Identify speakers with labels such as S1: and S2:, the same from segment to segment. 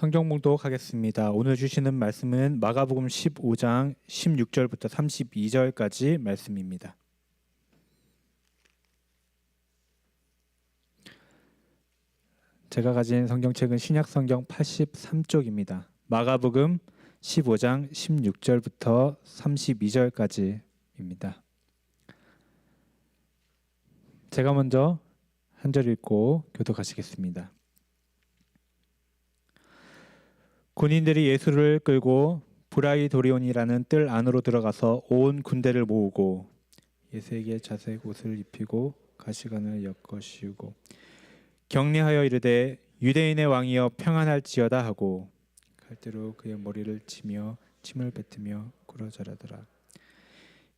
S1: 성경 봉독하겠습니다. 오늘 주시는 말씀은 마가복음 15장 16절부터 32절까지 말씀입니다. 제가 가진 성경책은 신약성경 83쪽입니다. 마가복음 15장 16절부터 32절까지입니다. 제가 먼저 한 절 읽고 교독하시겠습니다. 군인들이 예수를 끌고 브라이도리온이라는 뜰 안으로 들어가서 온 군대를 모으고 예수에게 자색 옷을 입히고 가시관을 엮어 씌우고 격려하여 이르되 유대인의 왕이여 평안할지어다 하고 칼대로 그의 머리를 치며 침을 뱉으며 굴어절하더라.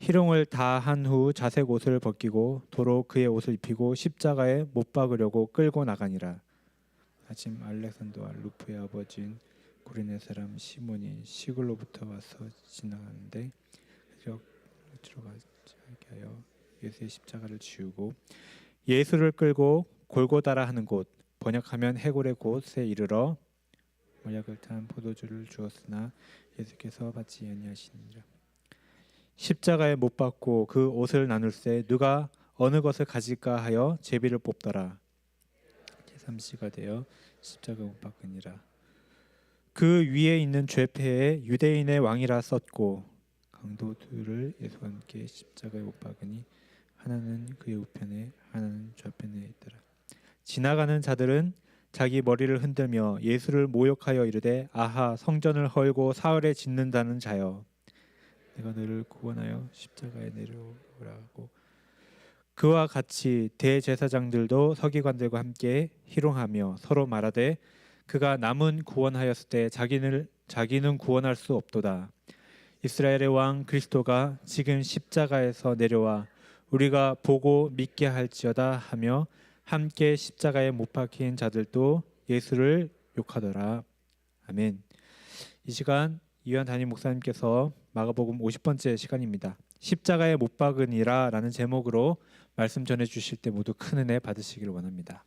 S1: 희롱을 다 한 후 자색 옷을 벗기고 도로 그의 옷을 입히고 십자가에 못 박으려고 끌고 나가니라. 마침 알렉산더와 루프의 아버지인 구레네 사람 시몬이 시골로부터 와서 지나가는데 들어가지 않게 하여 예수의 십자가를 지우고 예수를 끌고 골고다라 하는 곳, 번역하면 해골의 곳에 이르러 모약을 탄 포도주를 주었으나 예수께서 받지 아니하시니라. 십자가에 못 박고 그 옷을 나눌새 누가 어느 것을 가질까 하여 제비를 뽑더라. 제3시가 되어 십자가 못 박으니라. 그 위에 있는 죄패에 유대인의 왕이라 썼고 강도 둘을 예수와 함께 십자가에 못 박으니 하나는 그의 우편에 하나는 좌편에 있더라. 지나가는 자들은 자기 머리를 흔들며 예수를 모욕하여 이르되 아하 성전을 헐고 사흘에 짓는다는 자여 내가 너를 구원하여 십자가에 내려오라고 그와 같이 대제사장들도 서기관들과 함께 희롱하며 서로 말하되 그가 남은 구원하였을 때 자기는 구원할 수 없도다. 이스라엘의 왕 그리스도가 지금 십자가에서 내려와 우리가 보고 믿게 할지어다 하며 함께 십자가에 못 박힌 자들도 예수를 욕하더라. 아멘. 이 시간 이완 담임 목사님께서 마가복음 50번째 시간입니다. 십자가에 못 박으니라 라는 제목으로 말씀 전해주실 때 모두 큰 은혜 받으시길 원합니다.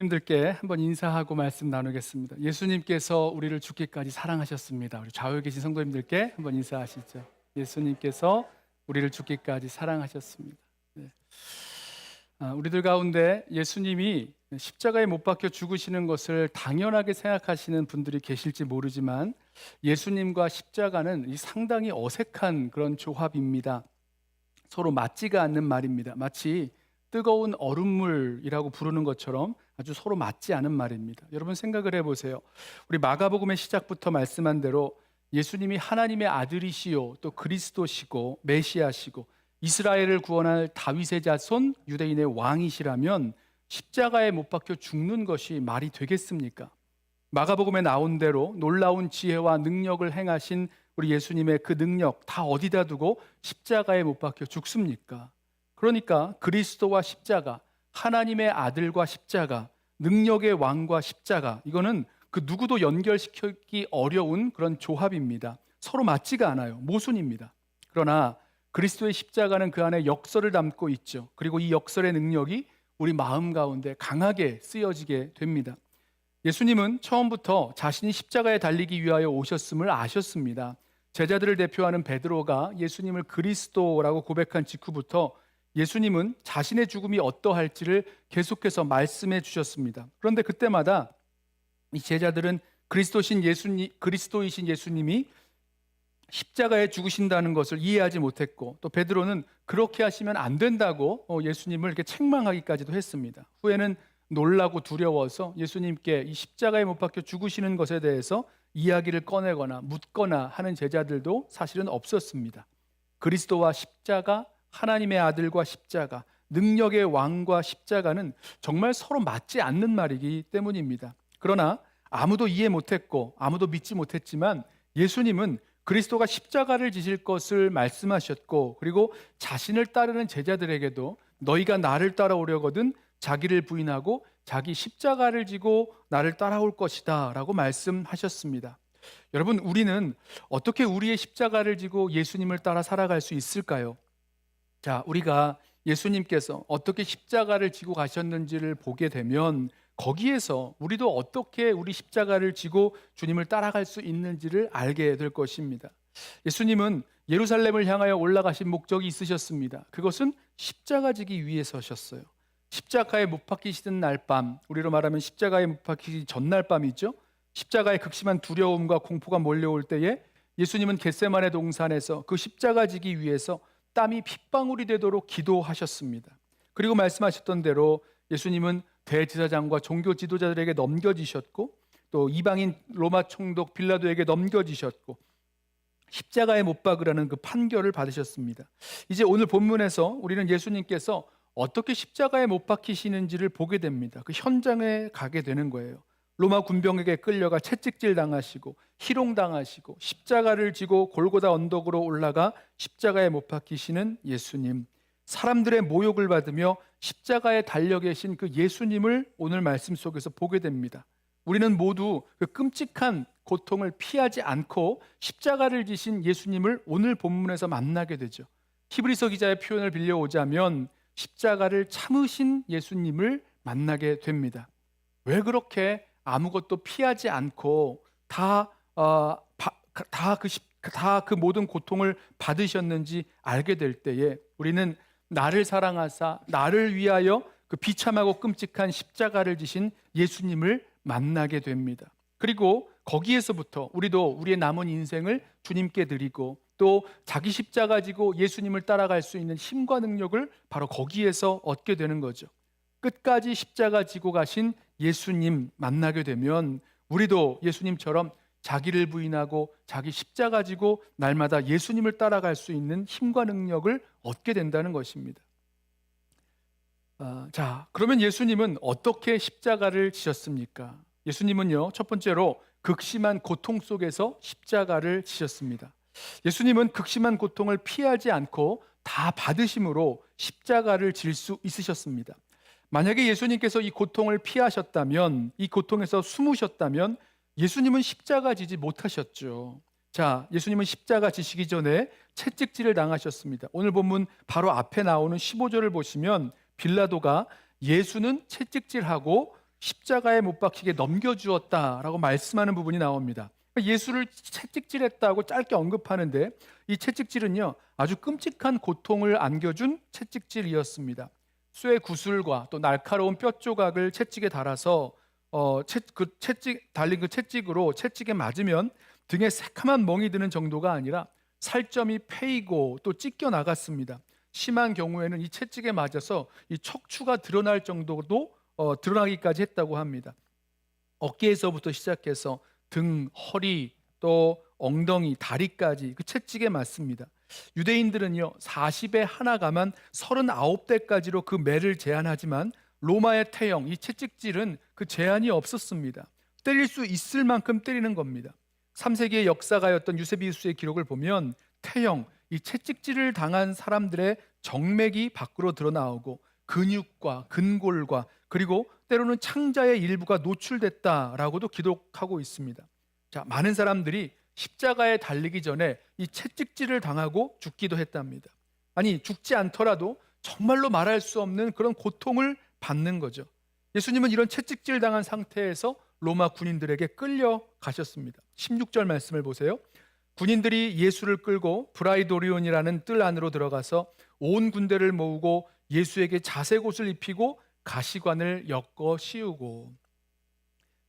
S2: 님들께 한번 인사하고 말씀 나누겠습니다. 예수님께서 우리를 죽기까지 사랑하셨습니다. 우리 좌우에 계신 성도님들께 한번 인사하시죠. 예수님께서 우리를 죽기까지 사랑하셨습니다. 네. 우리들 가운데 예수님이 십자가에 못 박혀 죽으시는 것을 당연하게 생각하시는 분들이 계실지 모르지만 예수님과 십자가는 상당히 어색한 그런 조합입니다. 서로 맞지가 않는 말입니다. 마치 뜨거운 얼음물이라고 부르는 것처럼 아주 서로 맞지 않은 말입니다. 여러분 생각을 해보세요. 우리 마가복음의 시작부터 말씀한 대로 예수님이 하나님의 아들이시요 또 그리스도시고 메시아시고 이스라엘을 구원할 다윗의 자손 유대인의 왕이시라면 십자가에 못 박혀 죽는 것이 말이 되겠습니까? 마가복음에 나온 대로 놀라운 지혜와 능력을 행하신 우리 예수님의 그 능력 다 어디다 두고 십자가에 못 박혀 죽습니까? 그러니까 그리스도와 십자가, 하나님의 아들과 십자가, 능력의 왕과 십자가, 이거는 그 누구도 연결시키기 어려운 그런 조합입니다. 서로 맞지가 않아요. 모순입니다. 그러나 그리스도의 십자가는 그 안에 역설을 담고 있죠. 그리고 이 역설의 능력이 우리 마음 가운데 강하게 쓰여지게 됩니다. 예수님은 처음부터 자신이 십자가에 달리기 위하여 오셨음을 아셨습니다. 제자들을 대표하는 베드로가 예수님을 그리스도라고 고백한 직후부터 예수님은 자신의 죽음이 어떠할지를 계속해서 말씀해 주셨습니다. 그런데 그때마다 이 제자들은 그리스도이신 예수님이 십자가에 죽으신다는 것을 이해하지 못했고 또 베드로는 그렇게 하시면 안 된다고 예수님을 이렇게 책망하기까지도 했습니다. 후에는 놀라고 두려워서 예수님께 이 십자가에 못 박혀 죽으시는 것에 대해서 이야기를 꺼내거나 묻거나 하는 제자들도 사실은 없었습니다. 그리스도와 십자가, 하나님의 아들과 십자가, 능력의 왕과 십자가는 정말 서로 맞지 않는 말이기 때문입니다. 그러나 아무도 이해 못했고 아무도 믿지 못했지만 예수님은 그리스도가 십자가를 지실 것을 말씀하셨고 그리고 자신을 따르는 제자들에게도 너희가 나를 따라오려거든 자기를 부인하고 자기 십자가를 지고 나를 따라올 것이다 라고 말씀하셨습니다. 여러분, 우리는 어떻게 우리의 십자가를 지고 예수님을 따라 살아갈 수 있을까요? 자, 우리가 예수님께서 어떻게 십자가를 지고 가셨는지를 보게 되면 거기에서 우리도 어떻게 우리 십자가를 지고 주님을 따라갈 수 있는지를 알게 될 것입니다. 예수님은 예루살렘을 향하여 올라가신 목적이 있으셨습니다. 그것은 십자가 지기 위해서셨어요. 십자가에 못 박히시던 날밤, 우리로 말하면 십자가에 못 박히시 전날 밤이죠. 십자가의 극심한 두려움과 공포가 몰려올 때에 예수님은 겟세마네 동산에서 그 십자가 지기 위해서 땀이 핏방울이 되도록 기도하셨습니다. 그리고 말씀하셨던 대로 예수님은 대제사장과 종교 지도자들에게 넘겨지셨고 또 이방인 로마 총독 빌라도에게 넘겨지셨고 십자가에 못 박으라는 그 판결을 받으셨습니다. 이제 오늘 본문에서 우리는 예수님께서 어떻게 십자가에 못 박히시는지를 보게 됩니다. 그 현장에 가게 되는 거예요. 로마 군병에게 끌려가 채찍질 당하시고 희롱당하시고 십자가를 지고 골고다 언덕으로 올라가 십자가에 못 박히시는 예수님, 사람들의 모욕을 받으며 십자가에 달려 계신 그 예수님을 오늘 말씀 속에서 보게 됩니다. 우리는 모두 그 끔찍한 고통을 피하지 않고 십자가를 지신 예수님을 오늘 본문에서 만나게 되죠. 히브리서 기자의 표현을 빌려오자면 십자가를 참으신 예수님을 만나게 됩니다. 왜 그렇게 아무것도 피하지 않고 다 그 모든 고통을 받으셨는지 알게 될 때에 우리는 나를 사랑하사 나를 위하여 그 비참하고 끔찍한 십자가를 지신 예수님을 만나게 됩니다. 그리고 거기에서부터 우리도 우리의 남은 인생을 주님께 드리고 또 자기 십자가 지고 예수님을 따라갈 수 있는 힘과 능력을 바로 거기에서 얻게 되는 거죠. 끝까지 십자가 지고 가신 예수님 만나게 되면 우리도 예수님처럼 자기를 부인하고 자기 십자가 지고 날마다 예수님을 따라갈 수 있는 힘과 능력을 얻게 된다는 것입니다. 자, 그러면 예수님은 어떻게 십자가를 지셨습니까? 예수님은요, 첫 번째로 극심한 고통 속에서 십자가를 지셨습니다. 예수님은 극심한 고통을 피하지 않고 다 받으심으로 십자가를 질 수 있으셨습니다. 만약에 예수님께서 이 고통을 피하셨다면, 이 고통에서 숨으셨다면 예수님은 십자가 지지 못하셨죠. 자, 예수님은 십자가 지시기 전에 채찍질을 당하셨습니다. 오늘 본문 바로 앞에 나오는 15절을 보시면 빌라도가 예수는 채찍질하고 십자가에 못 박히게 넘겨주었다라고 말씀하는 부분이 나옵니다. 예수를 채찍질했다고 짧게 언급하는데 이 채찍질은요, 아주 끔찍한 고통을 안겨준 채찍질이었습니다. 쇠 구슬과 또 날카로운 뼈 조각을 채찍에 달아서 달린 그 채찍으로 채찍에 맞으면 등에 새카만 멍이 드는 정도가 아니라 살점이 패이고 또 찢겨 나갔습니다. 심한 경우에는 이 채찍에 맞아서 이 척추가 드러날 정도도 드러나기까지 했다고 합니다. 어깨에서부터 시작해서 등, 허리, 또 엉덩이, 다리까지 그 채찍에 맞습니다. 유대인들은요 40에 하나가만 39대까지로 그 매를 제한하지만 로마의 태형, 이 채찍질은 그 제한이 없었습니다. 때릴 수 있을 만큼 때리는 겁니다. 3세기의 역사가였던 유세비우스의 기록을 보면 태형, 이 채찍질을 당한 사람들의 정맥이 밖으로 드러나오고 근육과 근골과 그리고 때로는 창자의 일부가 노출됐다라고도 기록하고 있습니다. 자, 많은 사람들이 십자가에 달리기 전에 이 채찍질을 당하고 죽기도 했답니다. 아니, 죽지 않더라도 정말로 말할 수 없는 그런 고통을 받는 거죠. 예수님은 이런 채찍질 당한 상태에서 로마 군인들에게 끌려가셨습니다. 16절 말씀을 보세요. 군인들이 예수를 끌고 브라이도리온이라는 뜰 안으로 들어가서 온 군대를 모으고 예수에게 자색 옷을 입히고 가시관을 엮어 씌우고,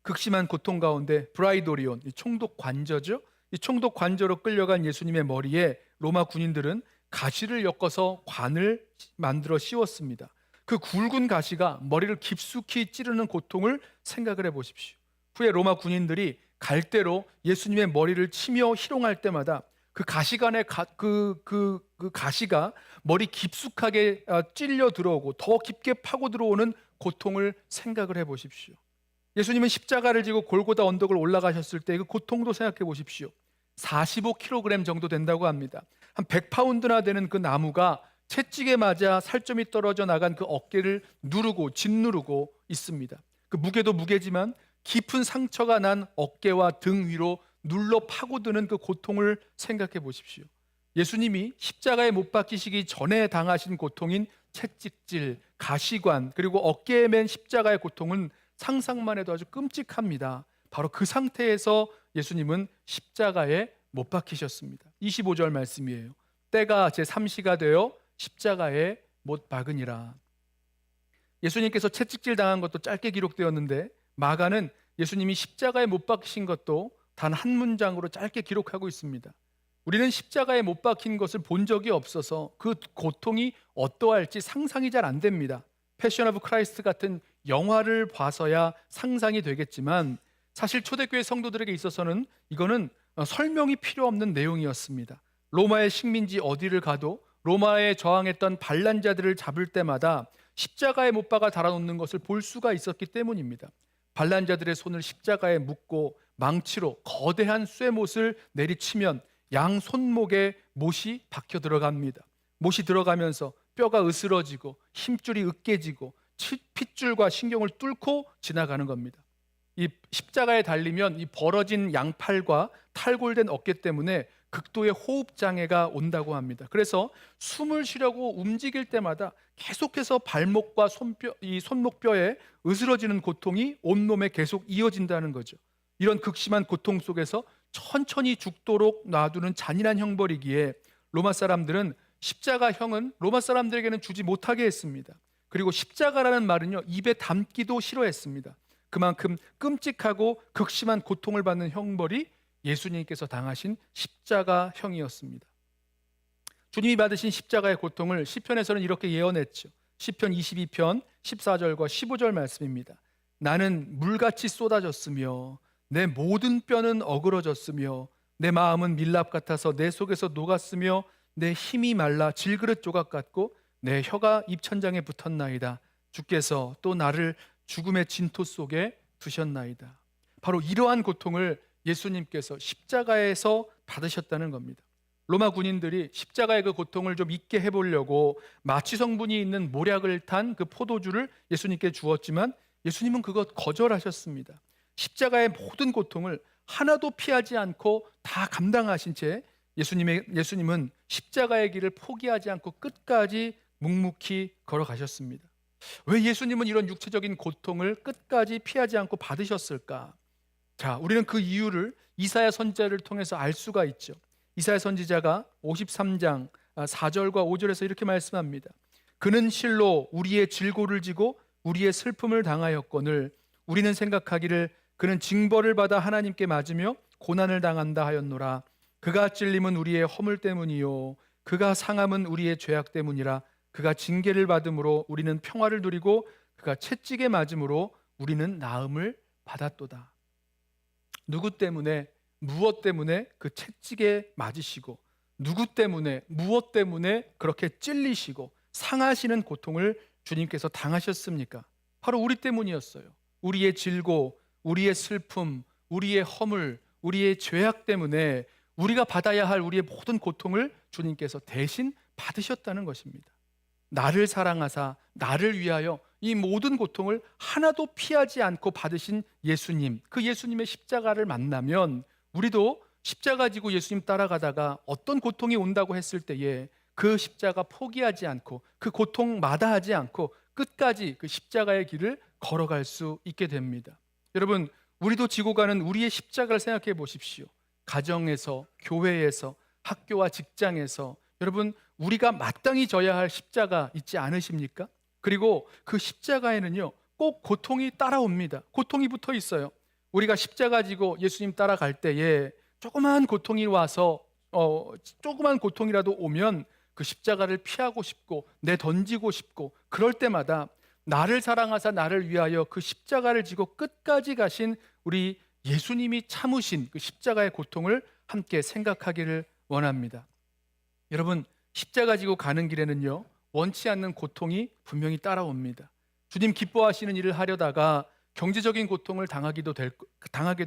S2: 극심한 고통 가운데 브라이도리온, 이 총독 관저죠. 이 총독 관저로 끌려간 예수님의 머리에 로마 군인들은 가시를 엮어서 관을 만들어 씌웠습니다. 그 굵은 가시가 머리를 깊숙이 찌르는 고통을 생각을 해보십시오. 후에 로마 군인들이 갈대로 예수님의 머리를 치며 희롱할 때마다 그 가시관의 그 가시가 머리 깊숙하게 찔려 들어오고 더 깊게 파고 들어오는 고통을 생각을 해보십시오. 예수님은 십자가를 지고 골고다 언덕을 올라가셨을 때 그 고통도 생각해 보십시오. 45kg 정도 된다고 합니다. 한 100파운드나 되는 그 나무가 채찍에 맞아 살점이 떨어져 나간 그 어깨를 누르고 짓누르고 있습니다. 그 무게도 무게지만 깊은 상처가 난 어깨와 등 위로 눌러 파고드는 그 고통을 생각해 보십시오. 예수님이 십자가에 못 박히시기 전에 당하신 고통인 채찍질, 가시관, 그리고 어깨에 맨 십자가의 고통은 상상만 해도 아주 끔찍합니다. 바로 그 상태에서 예수님은 십자가에 못 박히셨습니다. 25절 말씀이에요. 때가 제3시가 되어 십자가에 못 박으니라. 예수님께서 채찍질 당한 것도 짧게 기록되었는데 마가는 예수님이 십자가에 못 박히신 것도 단 한 문장으로 짧게 기록하고 있습니다. 우리는 십자가에 못 박힌 것을 본 적이 없어서 그 고통이 어떠할지 상상이 잘 안 됩니다. 패션 오브 크라이스트 같은 영화를 봐서야 상상이 되겠지만 사실 초대교회 성도들에게 있어서는 이거는 설명이 필요 없는 내용이었습니다. 로마의 식민지 어디를 가도 로마에 저항했던 반란자들을 잡을 때마다 십자가에 못 박아 달아놓는 것을 볼 수가 있었기 때문입니다. 반란자들의 손을 십자가에 묶고 망치로 거대한 쇠못을 내리치면 양 손목에 못이 박혀 들어갑니다. 못이 들어가면서 뼈가 으스러지고 힘줄이 으깨지고 핏줄과 신경을 뚫고 지나가는 겁니다. 이 십자가에 달리면 이 벌어진 양팔과 탈골된 어깨 때문에 극도의 호흡 장애가 온다고 합니다. 그래서 숨을 쉬려고 움직일 때마다 계속해서 발목과 이 손목뼈에 으스러지는 고통이 온몸에 계속 이어진다는 거죠. 이런 극심한 고통 속에서 천천히 죽도록 놔두는 잔인한 형벌이기에 로마 사람들은 십자가형은 로마 사람들에게는 주지 못하게 했습니다. 그리고 십자가라는 말은요, 입에 담기도 싫어했습니다. 그만큼 끔찍하고 극심한 고통을 받는 형벌이 예수님께서 당하신 십자가형이었습니다. 주님이 받으신 십자가의 고통을 시편에서는 이렇게 예언했죠. 시편 22편 14절과 15절 말씀입니다. 나는 물같이 쏟아졌으며 내 모든 뼈는 어그러졌으며 내 마음은 밀랍 같아서 내 속에서 녹았으며 내 힘이 말라 질그릇 조각 같고 내 혀가 입천장에 붙었나이다. 주께서 또 나를 죽음의 진토 속에 두셨나이다. 바로 이러한 고통을 예수님께서 십자가에서 받으셨다는 겁니다. 로마 군인들이 십자가의 그 고통을 좀 잊게 해보려고 마취 성분이 있는 모략을 탄 그 포도주를 예수님께 주었지만 예수님은 그것 거절하셨습니다. 십자가의 모든 고통을 하나도 피하지 않고 다 감당하신 채 예수님은 십자가의 길을 포기하지 않고 끝까지 묵묵히 걸어가셨습니다. 왜 예수님은 이런 육체적인 고통을 끝까지 피하지 않고 받으셨을까? 자, 우리는 그 이유를 이사야 선지자를 통해서 알 수가 있죠. 이사야 선지자가 53장 4절과 5절에서 이렇게 말씀합니다. 그는 실로 우리의 질고를 지고 우리의 슬픔을 당하였거늘 우리는 생각하기를 그는 징벌을 받아 하나님께 맞으며 고난을 당한다 하였노라. 그가 찔림은 우리의 허물 때문이요 그가 상함은 우리의 죄악 때문이라. 그가 징계를 받음으로 우리는 평화를 누리고 그가 채찍에 맞음으로 우리는 나음을 받았도다. 누구 때문에 무엇 때문에 그 채찍에 맞으시고 누구 때문에 무엇 때문에 그렇게 찔리시고 상하시는 고통을 주님께서 당하셨습니까? 바로 우리 때문이었어요. 우리의 질고 우리의 슬픔, 우리의 허물, 우리의 죄악 때문에 우리가 받아야 할 우리의 모든 고통을 주님께서 대신 받으셨다는 것입니다. 나를 사랑하사 나를 위하여 이 모든 고통을 하나도 피하지 않고 받으신 예수님, 그 예수님의 십자가를 만나면 우리도 십자가 지고 예수님 따라가다가 어떤 고통이 온다고 했을 때에 그 십자가 포기하지 않고 그 고통 마다하지 않고 끝까지 그 십자가의 길을 걸어갈 수 있게 됩니다. 여러분, 우리도 지고 가는 우리의 십자가를 생각해 보십시오. 가정에서, 교회에서, 학교와 직장에서 여러분, 우리가 마땅히 져야 할 십자가 있지 않으십니까? 그리고 그 십자가에는요, 꼭 고통이 따라옵니다. 고통이 붙어 있어요. 우리가 십자가 지고 예수님 따라갈 때에 조그만 고통이 와서 조그만 고통이라도 오면 그 십자가를 피하고 싶고 내던지고 싶고 그럴 때마다 나를 사랑하사 나를 위하여 그 십자가를 지고 끝까지 가신 우리 예수님이 참으신 그 십자가의 고통을 함께 생각하기를 원합니다. 여러분, 십자가 지고 가는 길에는요, 원치 않는 고통이 분명히 따라옵니다. 주님 기뻐하시는 일을 하려다가 경제적인 고통을 당하게도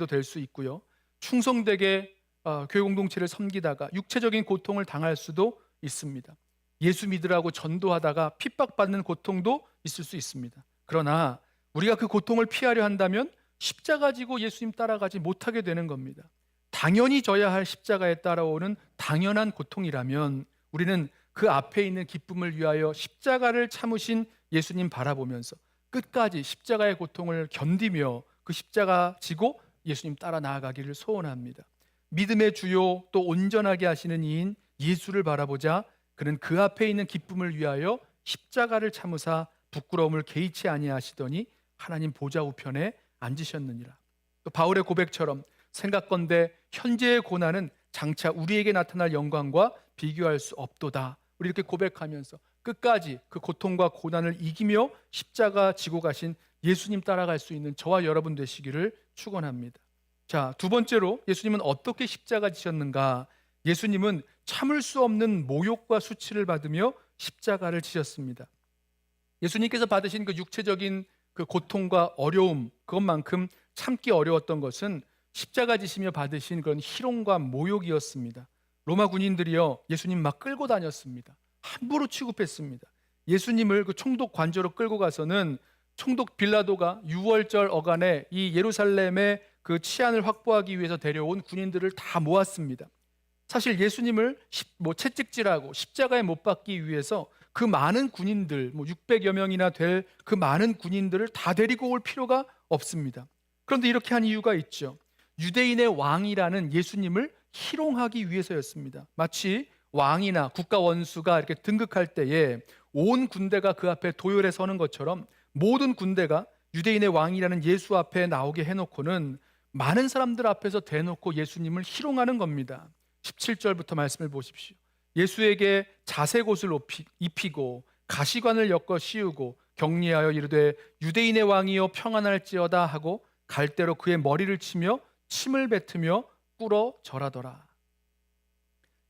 S2: 될 수 있고요. 충성되게 교회 공동체를 섬기다가 육체적인 고통을 당할 수도 있습니다. 예수 믿으라고 전도하다가 핍박받는 고통도 있을 수 있습니다. 그러나 우리가 그 고통을 피하려 한다면 십자가 지고 예수님 따라가지 못하게 되는 겁니다. 당연히 져야 할 십자가에 따라오는 당연한 고통이라면 우리는 그 앞에 있는 기쁨을 위하여 십자가를 참으신 예수님 바라보면서 끝까지 십자가의 고통을 견디며 그 십자가 지고 예수님 따라 나아가기를 소원합니다. 믿음의 주요 또 온전하게 하시는 이인 예수를 바라보자 그는 그 앞에 있는 기쁨을 위하여 십자가를 참으사 부끄러움을 개의치 아니하시더니 하나님 보좌 우편에 앉으셨느니라. 또 바울의 고백처럼 생각건대 현재의 고난은 장차 우리에게 나타날 영광과 비교할 수 없도다. 우리 이렇게 고백하면서 끝까지 그 고통과 고난을 이기며 십자가 지고 가신 예수님 따라갈 수 있는 저와 여러분 되시기를 축원합니다. 자, 두 번째로 예수님은 어떻게 십자가 지셨는가? 예수님은 참을 수 없는 모욕과 수치를 받으며 십자가를 지셨습니다. 예수님께서 받으신 그 육체적인 그 고통과 어려움, 그것만큼 참기 어려웠던 것은 십자가 지시며 받으신 그런 희롱과 모욕이었습니다. 로마 군인들이요, 예수님 막 끌고 다녔습니다. 함부로 취급했습니다. 예수님을 그 총독 관저로 끌고 가서는 총독 빌라도가 유월절 어간에 이 예루살렘의 그 치안을 확보하기 위해서 데려온 군인들을 다 모았습니다. 사실 예수님을 채찍질하고 십자가에 못 박기 위해서 그 많은 군인들, 600여 명이나 될 그 많은 군인들을 다 데리고 올 필요가 없습니다. 그런데 이렇게 한 이유가 있죠. 유대인의 왕이라는 예수님을 희롱하기 위해서였습니다. 마치 왕이나 국가 원수가 이렇게 등극할 때에 온 군대가 그 앞에 도열에 서는 것처럼 모든 군대가 유대인의 왕이라는 예수 앞에 나오게 해놓고는 많은 사람들 앞에서 대놓고 예수님을 희롱하는 겁니다. 17절부터 말씀을 보십시오. 예수에게 자색옷을 입히고 가시관을 엮어 씌우고 격리하여 이르되 유대인의 왕이여 평안할지어다 하고 갈대로 그의 머리를 치며 침을 뱉으며 꿇어 절하더라.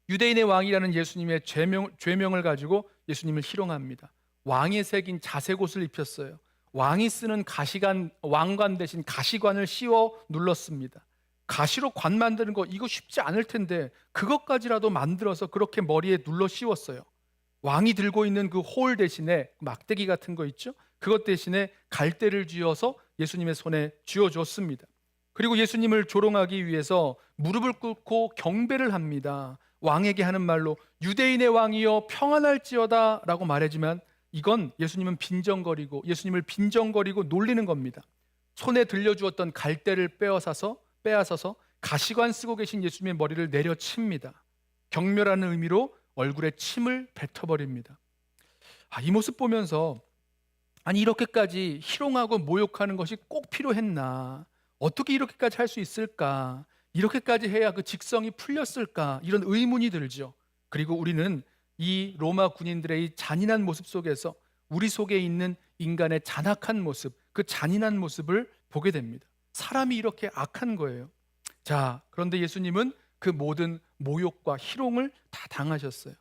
S2: 유대인의 왕이라는 예수님의 죄명을 가지고 예수님을 희롱합니다. 왕의 색인 자색옷을 입혔어요. 왕이 쓰는 왕관 대신 가시관을 씌워 눌렀습니다. 가시로 관 만드는 거 이거 쉽지 않을 텐데 그것까지라도 만들어서 그렇게 머리에 눌러 씌웠어요. 왕이 들고 있는 그 홀 대신에 막대기 같은 거 있죠? 그것 대신에 갈대를 쥐어서 예수님의 손에 쥐어줬습니다. 그리고 예수님을 조롱하기 위해서 무릎을 꿇고 경배를 합니다. 왕에게 하는 말로 유대인의 왕이여 평안할지어다 라고 말하지만 이건 예수님을 빈정거리고 놀리는 겁니다. 손에 들려주었던 갈대를 빼앗아서 가시관 쓰고 계신 예수님의 머리를 내려칩니다. 경멸하는 의미로 얼굴에 침을 뱉어버립니다. 이 모습 보면서 이렇게까지 희롱하고 모욕하는 것이 꼭 필요했나? 어떻게 이렇게까지 할 수 있을까? 이렇게까지 해야 그 직성이 풀렸을까? 이런 의문이 들죠. 그리고 우리는 이 로마 군인들의 이 잔인한 모습 속에서 우리 속에 있는 인간의 잔악한 모습, 그 잔인한 모습을 보게 됩니다. 사람이 이렇게 악한 거예요. 자, 그런데 예수님은 그 모든 모욕과 희롱을 다 당하셨어요.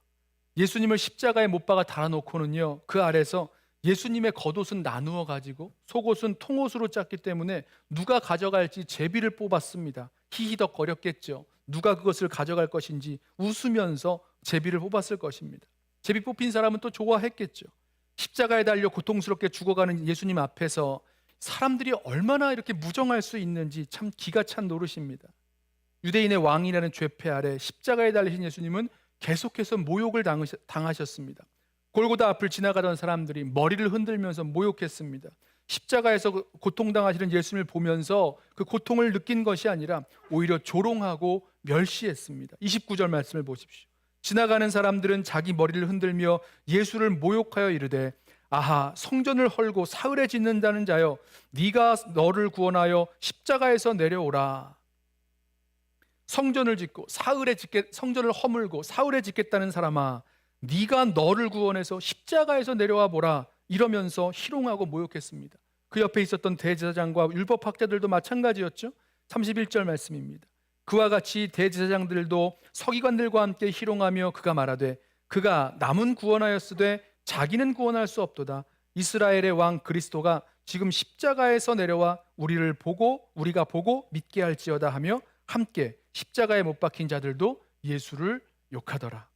S2: 예수님을 십자가에 못 박아 달아놓고는요, 그 아래서 예수님의 겉옷은 나누어 가지고 속옷은 통옷으로 짰기 때문에 누가 가져갈지 제비를 뽑았습니다. 히히덕거렸겠죠. 누가 그것을 가져갈 것인지 웃으면서 제비를 뽑았을 것입니다. 제비 뽑힌 사람은 또 좋아했겠죠. 십자가에 달려 고통스럽게 죽어가는 예수님 앞에서 사람들이 얼마나 이렇게 무정할 수 있는지 참 기가 찬 노릇입니다. 유대인의 왕이라는 죄패 아래 십자가에 달리신 예수님은 계속해서 모욕을 당하셨습니다. 골고다 앞을 지나가던 사람들이 머리를 흔들면서 모욕했습니다. 십자가에서 고통당하시는 예수님을 보면서 그 고통을 느낀 것이 아니라 오히려 조롱하고 멸시했습니다. 29절 말씀을 보십시오. 지나가는 사람들은 자기 머리를 흔들며 예수를 모욕하여 이르되 아하, 성전을 헐고 사흘에 짓는다는 자여, 네가 너를 구원하여 십자가에서 내려오라. 성전을 허물고 사흘에 짓겠다는 사람아, 네가 너를 구원해서 십자가에서 내려와 보라. 이러면서 희롱하고 모욕했습니다. 그 옆에 있었던 대제사장과 율법학자들도 마찬가지였죠. 31절 말씀입니다. 그와 같이 대제사장들도 서기관들과 함께 희롱하며 그가 말하되 그가 남은 구원하였으되 자기는 구원할 수 없도다. 이스라엘의 왕 그리스도가 지금 십자가에서 내려와 우리가 보고 믿게 할지어다 하며 함께 십자가에 못 박힌 자들도 예수를 욕하더라.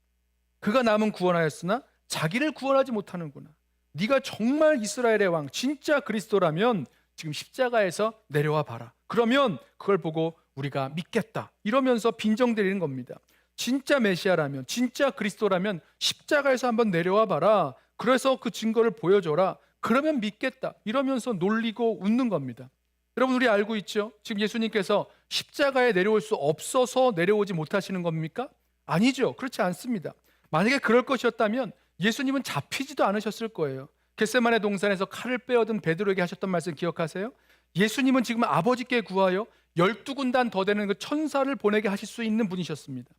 S2: 그가 남은 구원하였으나 자기를 구원하지 못하는구나. 네가 정말 이스라엘의 왕, 진짜 그리스도라면 지금 십자가에서 내려와 봐라. 그러면 그걸 보고 우리가 믿겠다. 이러면서 빈정대리는 겁니다. 진짜 메시아라면, 진짜 그리스도라면 십자가에서 한번 내려와 봐라. 그래서 그 증거를 보여줘라. 그러면 믿겠다. 이러면서 놀리고 웃는 겁니다. 여러분, 우리 알고 있죠? 지금 예수님께서 십자가에 내려올 수 없어서 내려오지 못하시는 겁니까? 아니죠. 그렇지 않습니다. 만약에 그럴 것이었다면 예수님은 잡히지도 않으셨을 거예요. 겟세마네 동산에서 칼을 빼어든 베드로에게 하셨던 말씀 기억하세요? 예수님은 지금 아버지께 구하여 12군단 더 되는 그 천사를 보내게 하실 수 있는 분이셨습니다.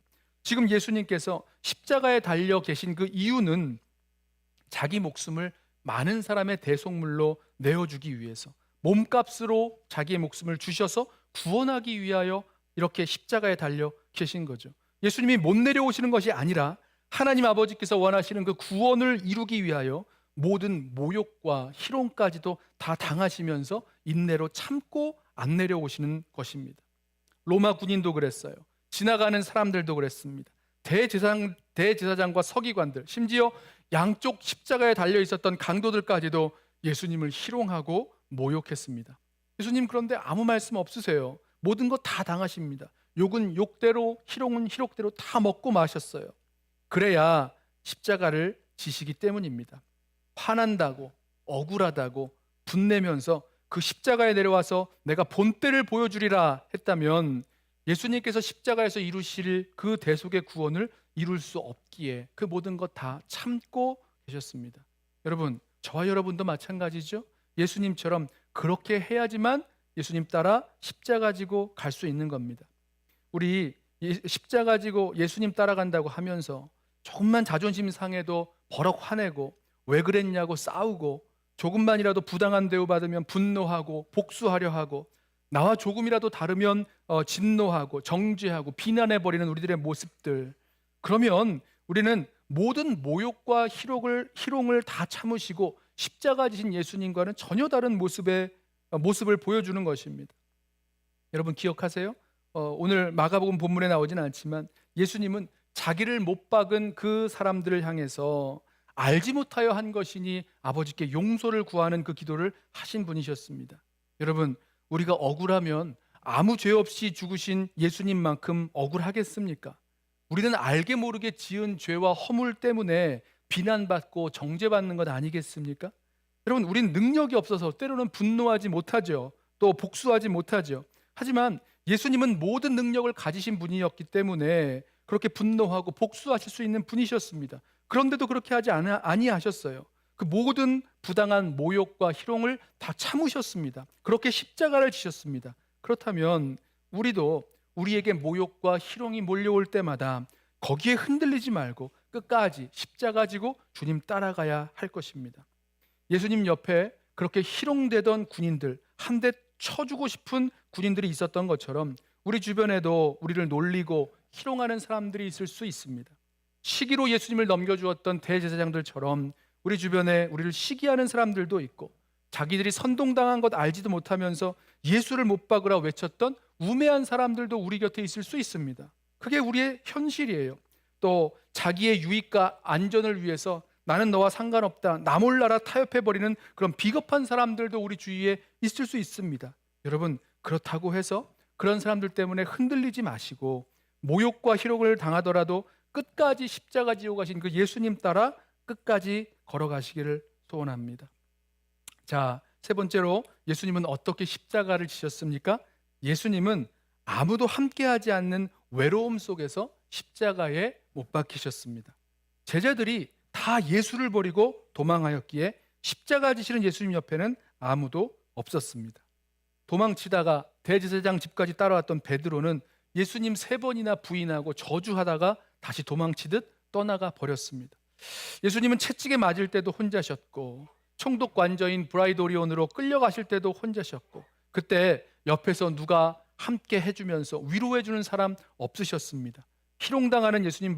S2: 지금 예수님께서 십자가에 달려 계신 그 이유는 자기 목숨을 많은 사람의 대속물로 내어주기 위해서, 몸값으로 자기의 목숨을 주셔서 구원하기 위하여 이렇게 십자가에 달려 계신 거죠. 예수님이 못 내려오시는 것이 아니라 하나님 아버지께서 원하시는 그 구원을 이루기 위하여 모든 모욕과 희롱까지도 다 당하시면서 인내로 참고 안 내려오시는 것입니다. 로마 군인도 그랬어요. 지나가는 사람들도 그랬습니다. 대제사장과 서기관들, 심지어 양쪽 십자가에 달려 있었던 강도들까지도 예수님을 희롱하고 모욕했습니다. 예수님 그런데 아무 말씀 없으세요. 모든 거 다 당하십니다. 욕은 욕대로, 희롱은 희롱대로 다 먹고 마셨어요. 그래야 십자가를 지시기 때문입니다. 화난다고, 억울하다고 분내면서 그 십자가에 내려와서 내가 본때를 보여주리라 했다면 예수님께서 십자가에서 이루실 그 대속의 구원을 이룰 수 없기에 그 모든 것 다 참고 계셨습니다. 여러분, 저와 여러분도 마찬가지죠. 예수님처럼 그렇게 해야지만 예수님 따라 십자가 지고 갈 수 있는 겁니다. 우리 십자가 지고 예수님 따라간다고 하면서 조금만 자존심 상해도 버럭 화내고 왜 그랬냐고 싸우고, 조금만이라도 부당한 대우 받으면 분노하고 복수하려 하고, 나와 조금이라도 다르면 진노하고 정죄하고 비난해버리는 우리들의 모습들, 그러면 우리는 모든 모욕과 희롱을 다 참으시고 십자가 지신 예수님과는 전혀 다른 모습을 보여주는 것입니다. 여러분 기억하세요? 오늘 마가복음 본문에 나오지는 않지만 예수님은 자기를 못 박은 그 사람들을 향해서 알지 못하여 한 것이니 아버지께 용서를 구하는 그 기도를 하신 분이셨습니다. 여러분, 우리가 억울하면 아무 죄 없이 죽으신 예수님만큼 억울하겠습니까? 우리는 알게 모르게 지은 죄와 허물 때문에 비난받고 정죄받는 것 아니겠습니까? 여러분, 우린 능력이 없어서 때로는 분노하지 못하죠. 또 복수하지 못하죠. 하지만 예수님은 모든 능력을 가지신 분이었기 때문에 그렇게 분노하고 복수하실 수 있는 분이셨습니다. 그런데도 그렇게 하지 아니하셨어요. 그 모든 부당한 모욕과 희롱을 다 참으셨습니다. 그렇게 십자가를 지셨습니다. 그렇다면 우리도 우리에게 모욕과 희롱이 몰려올 때마다 거기에 흔들리지 말고 끝까지 십자가 지고 주님 따라가야 할 것입니다. 예수님 옆에 그렇게 희롱되던 군인들, 한 대 쳐주고 싶은 군인들이 있었던 것처럼 우리 주변에도 우리를 놀리고 희롱하는 사람들이 있을 수 있습니다. 시기로 예수님을 넘겨주었던 대제사장들처럼 우리 주변에 우리를 시기하는 사람들도 있고, 자기들이 선동당한 것 알지도 못하면서 예수를 못 박으라 외쳤던 우매한 사람들도 우리 곁에 있을 수 있습니다. 그게 우리의 현실이에요. 또 자기의 유익과 안전을 위해서 나는 너와 상관없다, 나 몰라라 타협해버리는 그런 비겁한 사람들도 우리 주위에 있을 수 있습니다. 여러분, 그렇다고 해서 그런 사람들 때문에 흔들리지 마시고 모욕과 희롱을 당하더라도 끝까지 십자가 지고 가신 그 예수님 따라 끝까지 걸어가시기를 소원합니다. 자, 세 번째로 예수님은 어떻게 십자가를 지셨습니까? 예수님은 아무도 함께하지 않는 외로움 속에서 십자가에 못 박히셨습니다. 제자들이 다 예수를 버리고 도망하였기에 십자가 지시는 예수님 옆에는 아무도 없었습니다. 도망치다가 대제사장 집까지 따라왔던 베드로는 예수님 3번이나 부인하고 저주하다가 다시 도망치듯 떠나가 버렸습니다. 예수님은 채찍에 맞을 때도 혼자셨고, 총독 관저인 브라이도리온으로 끌려가실 때도 혼자셨고, 그때 옆에서 누가 함께 해주면서 위로해주는 사람 없으셨습니다. 희롱당하는 예수님을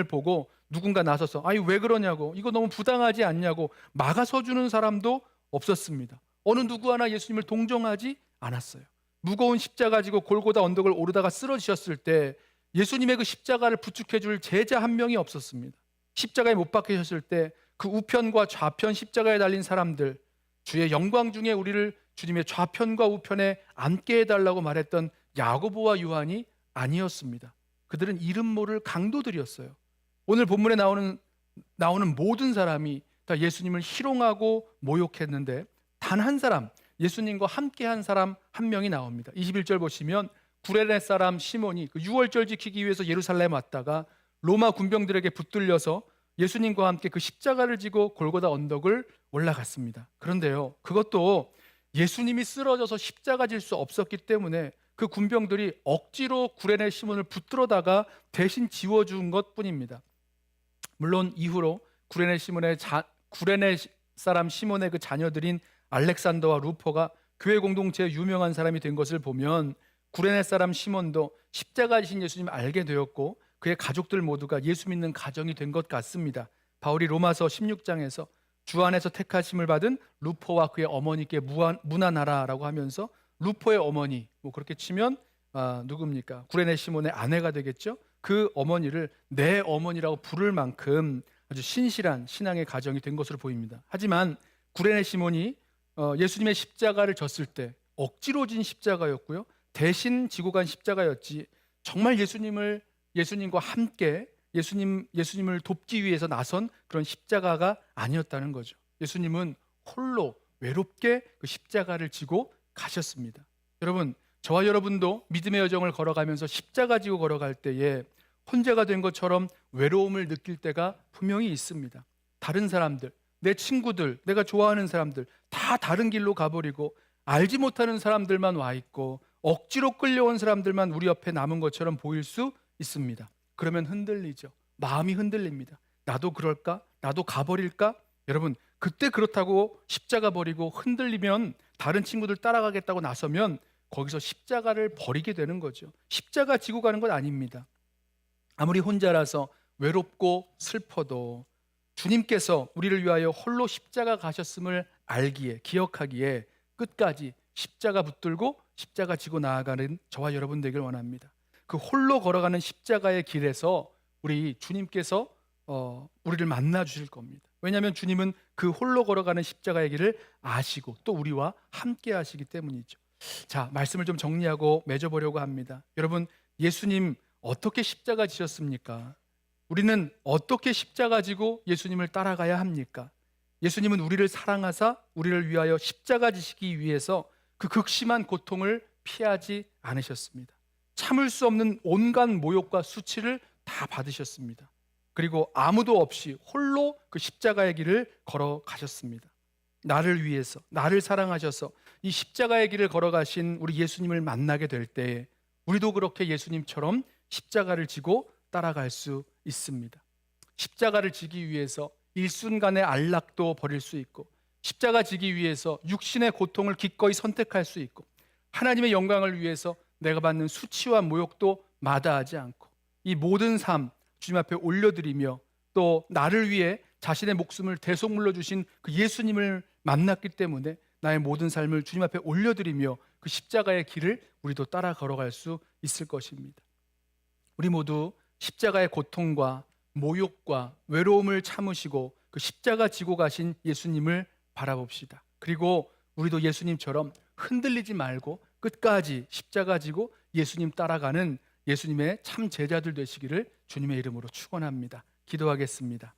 S2: 보고 누군가 나서서 아니 왜 그러냐고, 이거 너무 부당하지 않냐고 막아서주는 사람도 없었습니다. 어느 누구 하나 예수님을 동정하지 않았어요. 무거운 십자가 지고 골고다 언덕을 오르다가 쓰러지셨을 때 예수님의 그 십자가를 부축해줄 제자 한 명이 없었습니다. 십자가에 못 박히셨을 때 그 우편과 좌편 십자가에 달린 사람들, 주의 영광 중에 우리를 주님의 좌편과 우편에 앉게 해달라고 말했던 야고보와 요한이 아니었습니다. 그들은 이름 모를 강도들이었어요. 오늘 본문에 나오는 모든 사람이 다 예수님을 희롱하고 모욕했는데 단 한 사람, 예수님과 함께한 사람 한 명이 나옵니다. 21절 보시면 구레네 사람 시몬이 그 유월절 지키기 위해서 예루살렘 왔다가 로마 군병들에게 붙들려서 예수님과 함께 그 십자가를 지고 골고다 언덕을 올라갔습니다. 그런데요, 그것도 예수님이 쓰러져서 십자가 질 수 없었기 때문에 그 군병들이 억지로 구레네 시몬을 붙들어다가 대신 지워준 것뿐입니다. 물론 이후로 구레네 사람 시몬의 그 자녀들인 알렉산더와 루포가 교회 공동체의 유명한 사람이 된 것을 보면 구레네 사람 시몬도 십자가이신 예수님을 알게 되었고 그의 가족들 모두가 예수 믿는 가정이 된 것 같습니다. 바울이 로마서 16장에서 주 안에서 택하심을 받은 루포와 그의 어머니께 문안하라라고 하면서 루포의 어머니, 뭐 그렇게 치면 누굽니까? 구레네 시몬의 아내가 되겠죠. 그 어머니를 내 어머니라고 부를 만큼 아주 신실한 신앙의 가정이 된 것으로 보입니다. 하지만 구레네 시몬이 예수님의 십자가를 졌을 때 억지로 진 십자가였고요, 대신 지고 간 십자가였지 정말 예수님과 함께 예수님을 돕기 위해서 나선 그런 십자가가 아니었다는 거죠. 예수님은 홀로 외롭게 그 십자가를 지고 가셨습니다. 여러분, 저와 여러분도 믿음의 여정을 걸어가면서 십자가 지고 걸어갈 때에 혼자가 된 것처럼 외로움을 느낄 때가 분명히 있습니다. 다른 사람들, 내 친구들, 내가 좋아하는 사람들 다 다른 길로 가버리고 알지 못하는 사람들만 와 있고 억지로 끌려온 사람들만 우리 옆에 남은 것처럼 보일 수 있습니다. 그러면 흔들리죠. 마음이 흔들립니다. 나도 그럴까? 나도 가버릴까? 여러분, 그때 그렇다고 십자가 버리고 흔들리면 다른 친구들 따라가겠다고 나서면 거기서 십자가를 버리게 되는 거죠. 십자가 지고 가는 건 아닙니다. 아무리 혼자라서 외롭고 슬퍼도 주님께서 우리를 위하여 홀로 십자가 가셨음을 알기에, 기억하기에 끝까지 십자가 붙들고 십자가 지고 나아가는 저와 여러분 되길 원합니다. 그 홀로 걸어가는 십자가의 길에서 우리 주님께서 우리를 만나 주실 겁니다. 왜냐하면 주님은 그 홀로 걸어가는 십자가의 길을 아시고 또 우리와 함께 하시기 때문이죠. 자, 말씀을 좀 정리하고 맺어보려고 합니다. 여러분, 예수님 어떻게 십자가 지셨습니까? 우리는 어떻게 십자가 지고 예수님을 따라가야 합니까? 예수님은 우리를 사랑하사 우리를 위하여 십자가 지시기 위해서 그 극심한 고통을 피하지 않으셨습니다. 참을 수 없는 온갖 모욕과 수치를 다 받으셨습니다. 그리고 아무도 없이 홀로 그 십자가의 길을 걸어가셨습니다. 나를 위해서, 나를 사랑하셔서 이 십자가의 길을 걸어가신 우리 예수님을 만나게 될 때에 우리도 그렇게 예수님처럼 십자가를 지고 따라갈 수 있습니다. 십자가를 지기 위해서 일순간의 안락도 버릴 수 있고, 십자가 지기 위해서 육신의 고통을 기꺼이 선택할 수 있고, 하나님의 영광을 위해서 내가 받는 수치와 모욕도 마다하지 않고, 이 모든 삶 주님 앞에 올려드리며 또 나를 위해 자신의 목숨을 대속물로 주신 그 예수님을 만났기 때문에 나의 모든 삶을 주님 앞에 올려드리며 그 십자가의 길을 우리도 따라 걸어갈 수 있을 것입니다. 우리 모두 십자가의 고통과 모욕과 외로움을 참으시고 그 십자가 지고 가신 예수님을 바라봅시다. 그리고 우리도 예수님처럼 흔들리지 말고 끝까지 십자가 지고 예수님 따라가는 예수님의 참 제자들 되시기를 주님의 이름으로 축원합니다. 기도하겠습니다.